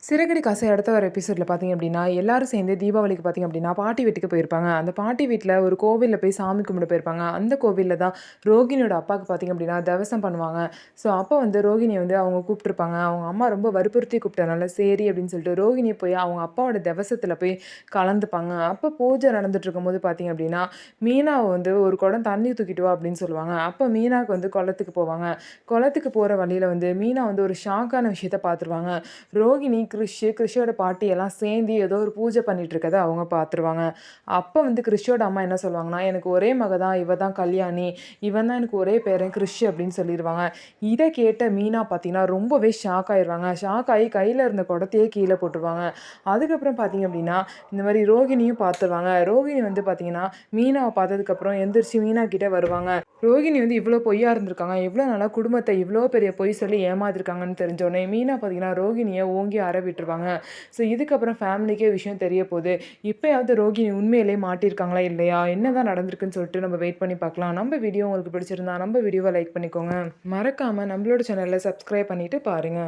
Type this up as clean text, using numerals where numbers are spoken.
சிறகடி காசை அடுத்த வர எபிசோட்ல பார்த்தீங்க அப்படின்னா, எல்லாரும் சேர்ந்து தீபாவளிக்கு பார்த்தீங்க அப்படின்னா, பாட்டி வீட்டுக்கு போயிருப்பாங்க. அந்த பாட்டி வீட்ல ஒரு கோவில்ல போய் சாமி கும்பிட போயிருப்பாங்க. அந்த கோவில்ல தான் ரோகிணியோட அப்பாவுக்கு பார்த்தீங்க அப்படின்னா, தவசம் பண்ணுவாங்க. ஸோ, அப்போ வந்து ரோகிணிய வந்து அவங்க கூப்பிட்டுருப்பாங்க. அவங்க அம்மா ரொம்ப வற்புறுத்தி கூப்பிட்டனால, சரி அப்படின்னு சொல்லிட்டு ரோகிணி போய் அவங்க அப்பாவோட தவசத்தில போய் கலந்துப்பாங்க. அப்போ பூஜை நடந்துட்டுருக்கும்போது பார்த்தீங்க அப்படின்னா, மீனாவ வந்து ஒரு குடம் தண்ணி தூக்கிட்டு வா அப்படின்னு சொல்லுவாங்க. அப்போ மீனாவுக்கு வந்து குளத்துக்கு போவாங்க. குளத்துக்கு போற வழியில வந்து மீனா வந்து ஒரு ஷாக்கான விஷயத்த பார்த்துருவாங்க. ரோகிணி, கிறிஷோட பாட்டி எல்லாம் சேர்ந்து ஏதோ ஒரு பூஜை பண்ணிட்டு இருக்கத அவங்க பார்த்துருவாங்க. அப்போ வந்து கிறிஷோட அம்மா என்ன சொல்லுவாங்கன்னா, "எனக்கு ஒரே மக தான். இவ தான் கல்யாணி. இவன் தான் எனக்கு ஒரே பேரன் கிறிஷ்" அப்படின்னு சொல்லிருவாங்க. இத கேட்ட மீனா பார்த்தீங்கன்னா, ரொம்பவே ஷாக் ஆயிருவாங்க. ஷாக் ஆயி கையில இருந்த குடத்தையே கீழ போட்டுருவாங்க. அதுக்கப்புறம் பார்த்தீங்க அப்படின்னா, இந்த மாரி ரோகிணியும் பார்த்துருவாங்க. ரோகிணி வந்து பார்த்தீங்கன்னா, மீனாவ பார்த்ததுக்கப்புறம் எந்திரிச்சு மீனா கிட்ட வருவாங்க. ரோகிணி வந்து இவ்ளோ பொய்யா இருந்திருக்காங்க. எவ்ளோ நாளா குடும்பத்த இவ்ளோ பெரிய பொய் சொல்லி ஏமாத்திருக்காங்கன்னு தெரிஞ்சோனே, மீனா பார்த்தீங்கன்னா, ரோகிணிய ஓங்கி அற விட்டுருவாங்க. ஸோ இதுக்கப்புறம் ஃபேமிலிக்கே விஷயம் தெரிய போது. இப்பயாவது ரோகிணி உண்மையிலேயே மாட்டியிருக்காங்களா இல்லையா? என்னதான் நடந்திருக்குன்னு சொல்லிட்டு நம்ம வெயிட் பண்ணி பார்க்கலாம். நம்ம வீடியோ உங்களுக்கு பிடிச்சிருந்தா நம்ம வீடியோவ லைக் பண்ணிக்கோங்க. மறக்காம நம்மளோட சேனல சப்ஸ்கிரைப் பண்ணிட்டு பாருங்க.